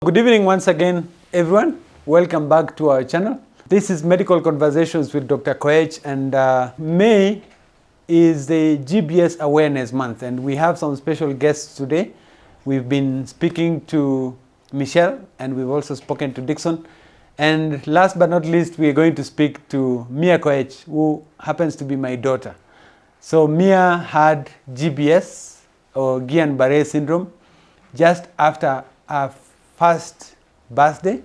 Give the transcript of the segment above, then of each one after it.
Good evening once again, everyone. Welcome back to our channel. This is Medical Conversations with Dr. Koech, and May is the GBS Awareness Month, and we have some special guests today. We've been speaking to Michelle, and we've also spoken to Dixon. And last but not least, we are going to speak to Mia Koech, who happens to be my daughter. So Mia had GBS, or Guillain-Barré syndrome, just after her first birthday,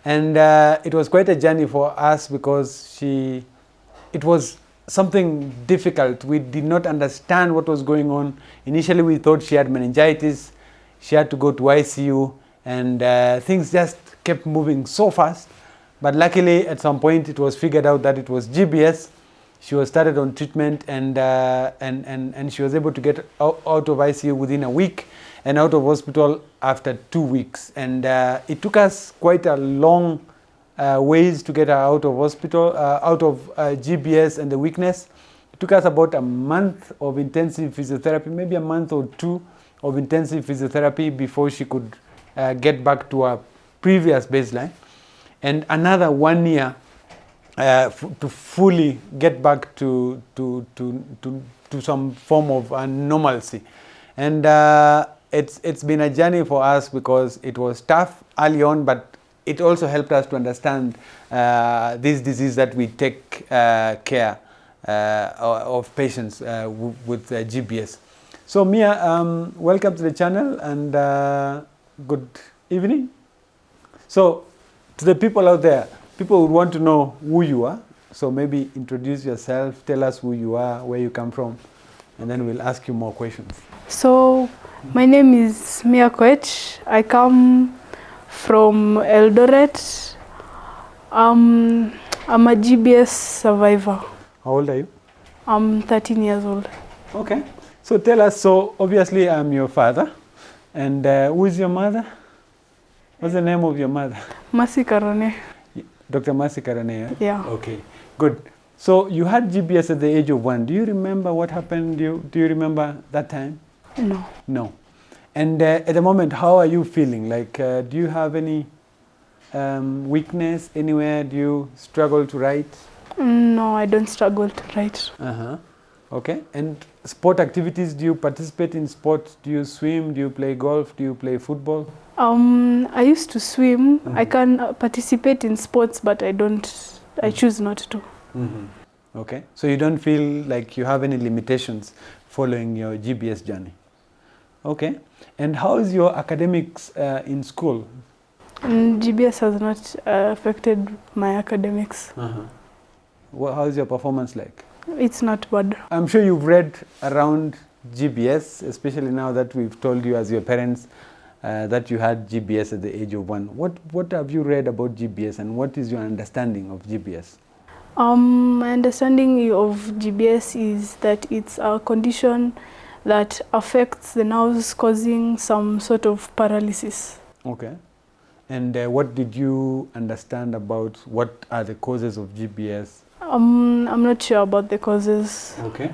and it was quite a journey for us because it was something difficult. We did not understand what was going on. Initially we thought she had meningitis, she had to go to ICU, and things just kept moving so fast. But luckily at some point it was figured out that it was GBS. She was started on treatment, and she was able to get out of ICU within a week and out of hospital after 2 weeks. And it took us quite a long ways to get her out of hospital, out of GBS and the weakness. It took us about a month of intensive physiotherapy, maybe a month or two of intensive physiotherapy before she could get back to her previous baseline, and another 1 year to fully get back to some form of normalcy. And it's been a journey for us because it was tough early on, but it also helped us to understand this disease, that we take care of patients with GBS. So Mia, welcome to the channel, and good evening. So to the people out there, people would want to know who you are. So maybe introduce yourself, tell us who you are, where you come from, and then we'll ask you more questions. So my name is Mia Koech. I come from Eldoret. I'm a GBS survivor. How old are you? I'm 13 years old. Okay. So tell us, so obviously I'm your father. And who is your mother? What's the name of your mother? Masi Karone. Dr. Masi Karone, Yeah. Okay, good. So you had GBS at the age of 1. Do you remember what happened? Do you remember that time? No. No. And at the moment, how are you feeling? Like, do you have any weakness anywhere? Do you struggle to write? No, I don't struggle to write. Okay. And sport activities, do you participate in sports? Do you swim? Do you play golf? Do you play football? I used to swim. I can participate in sports, but I choose not to. Okay. So you don't feel like you have any limitations following your GBS journey? Okay. And how is your academics in school? GBS has not affected my academics. How is your performance like? It's not bad. I'm sure you've read around GBS, especially now that we've told you as your parents that you had GBS at the age of 1. What have you read about GBS, and what is your understanding of GBS? My understanding of GBS is that it's a condition that affects the nerves, causing some sort of paralysis. Okay. And what did you understand about what are the causes of GBS? I'm not sure about the causes. Okay.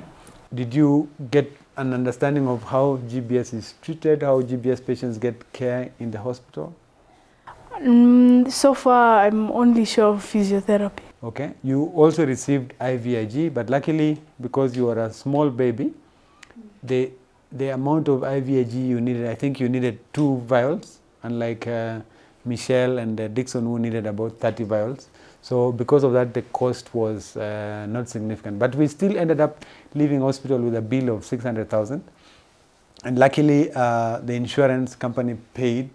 Did you get an understanding of how GBS is treated, how GBS patients get care in the hospital? So far, I'm only sure of physiotherapy. Okay. You also received IVIG, but luckily, because you are a small baby, the amount of IVIG you needed, I think you needed 2 vials, unlike Michelle and Dixon, who needed about 30 vials. So because of that, the cost was not significant. But we still ended up leaving hospital with a bill of 600,000. And luckily, the insurance company paid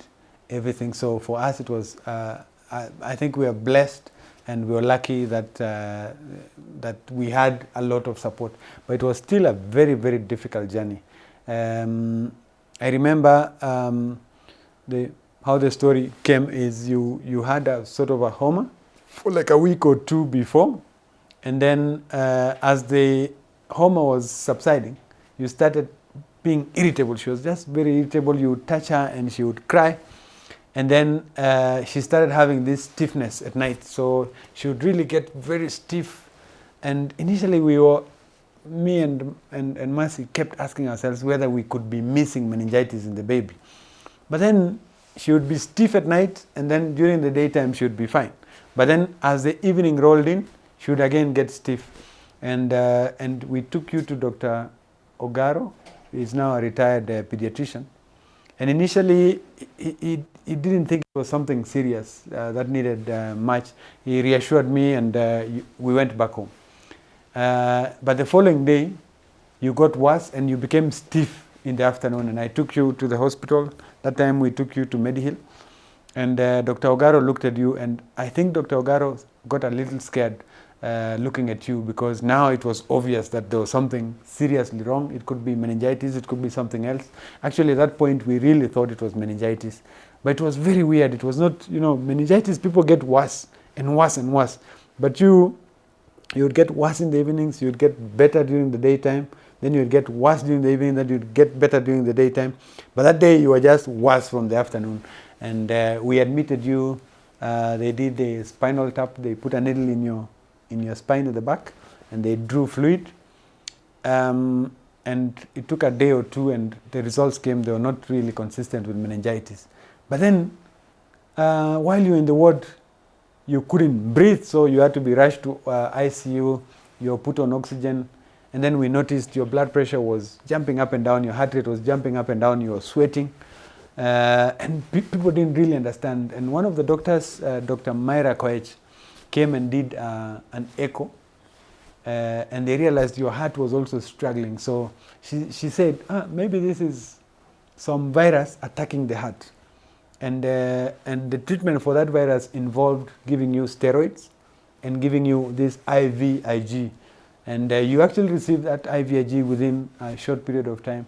everything. So for us, it was, I think we are blessed, and we were lucky that, that we had a lot of support. But it was still a very, very difficult journey. I remember how the story came is you had a sort of a homa for like a week or 2 before, and then as the homa was subsiding, you started being irritable. She was just very irritable. You would touch her and she would cry, and then she started having this stiffness at night, so she would really get very stiff. And initially me and Mercy kept asking ourselves whether we could be missing meningitis in the baby. But then she would be stiff at night, and then during the daytime she would be fine. But then as the evening rolled in, she would again get stiff. And we took you to Dr. Ogaro. He's now a retired pediatrician. And initially, he didn't think it was something serious that needed much. He reassured me, and we went back home. But the following day, you got worse and you became stiff in the afternoon, and I took you to the hospital. That time we took you to Medihill, and Dr. Ogaro looked at you, and I think Dr. Ogaro got a little scared looking at you, because now it was obvious that there was something seriously wrong. It could be meningitis, it could be something else. Actually, at that point, we really thought it was meningitis, but it was very weird. It was not, meningitis, people get worse and worse and worse, but you would get worse in the evenings, you would get better during the daytime, then you would get worse during the evening, then you would get better during the daytime. But that day you were just worse from the afternoon. And we admitted you, they did the spinal tap, they put a needle in your spine at the back, and they drew fluid. And it took a day or two, and the results came, they were not really consistent with meningitis. But then, while you were in the ward, you couldn't breathe, so you had to be rushed to ICU, you were put on oxygen. And then we noticed your blood pressure was jumping up and down, your heart rate was jumping up and down, you were sweating. And people didn't really understand. And one of the doctors, Dr. Myra Koech, came and did an echo. And they realized your heart was also struggling. So she said, maybe this is some virus attacking the heart. And the treatment for that virus involved giving you steroids and giving you this IVIG. And you actually received that IVIG within a short period of time.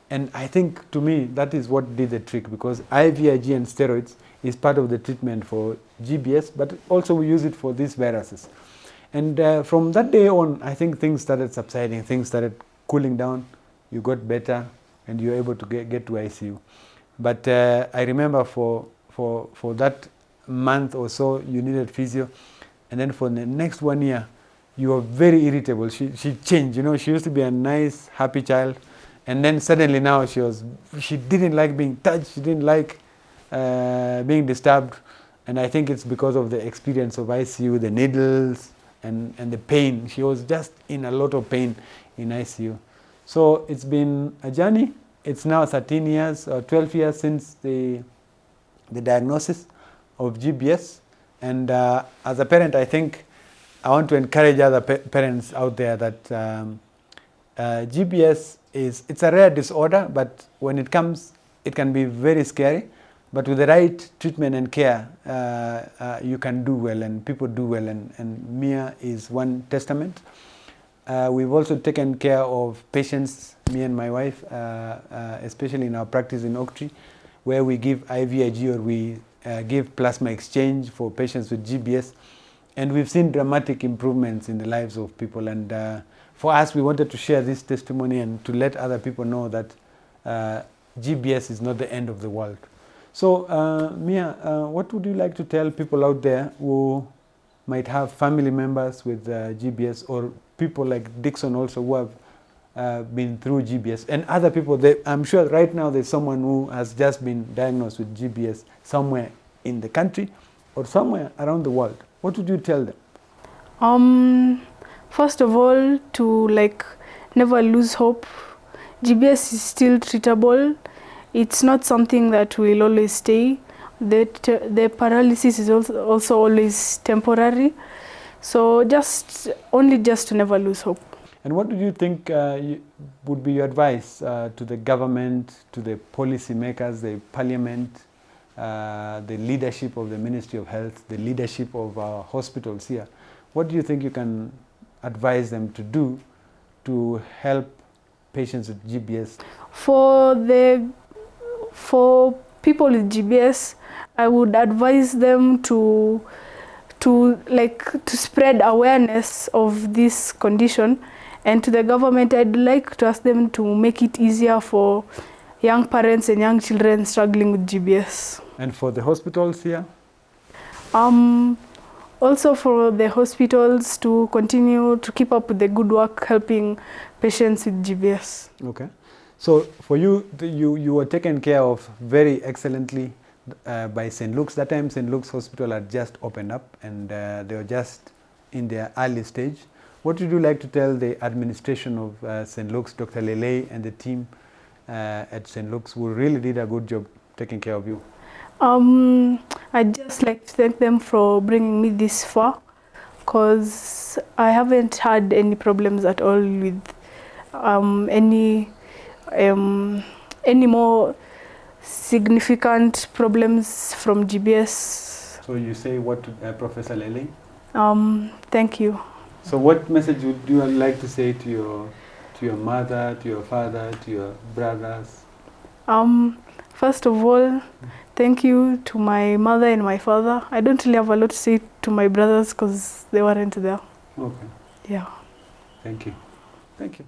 And I think, to me, that is what did the trick, because IVIG and steroids is part of the treatment for GBS, but also we use it for these viruses. And from that day on, I think things started subsiding, things started cooling down, you got better, and you were able to get to ICU. But I remember for that month or so, you needed physio, and then for the next 1 year, you were very irritable. She changed, she used to be a nice, happy child, and then suddenly now she didn't like being touched, she didn't like being disturbed, and I think it's because of the experience of ICU, the needles, and the pain. She was just in a lot of pain in ICU. So it's been a journey. It's now 13 years or 12 years since the diagnosis of GBS, and as a parent, I think I want to encourage other parents out there that GBS it's a rare disorder, but when it comes, it can be very scary. But with the right treatment and care, you can do well, and people do well, and Mia is one testament. We've also taken care of patients, me and my wife, especially in our practice in Oak Tree, where we give IVIG or we give plasma exchange for patients with GBS. And we've seen dramatic improvements in the lives of people. And for us, we wanted to share this testimony and to let other people know that GBS is not the end of the world. So, Mia, what would you like to tell people out there who might have family members with GBS, or people like Dixon also who have been through GBS, and other people? I'm sure right now there's someone who has just been diagnosed with GBS somewhere in the country or somewhere around the world. What would you tell them? First of all, to never lose hope. GBS is still treatable. It's not something that will always stay. The paralysis is also always temporary. So just to never lose hope. And what do you think would be your advice to the government, to the policymakers, the parliament, the leadership of the Ministry of Health, the leadership of our hospitals here? What do you think you can advise them to do to help patients with GBS? For people with GBS, I would advise them to spread awareness of this condition, and to the government, I'd like to ask them to make it easier for young parents and young children struggling with GBS. And for the hospitals here? Also for the hospitals to continue to keep up with the good work helping patients with GBS. Okay. So for you, you were taken care of very excellently by St. Luke's. That time St. Luke's Hospital had just opened up, and they were just in their early stage. What would you like to tell the administration of St. Luke's, Dr. Lele and the team at St. Luke's, who really did a good job taking care of you? I'd just like to thank them for bringing me this far, because I haven't had any problems at all with any more significant problems from GBS. So you say what to Professor Lele? Thank you. So what message would you like to say to your mother, to your father, to your brothers? First of all, thank you to my mother and my father. I don't really have a lot to say to my brothers because they weren't there. Okay. Yeah. Thank you. Thank you.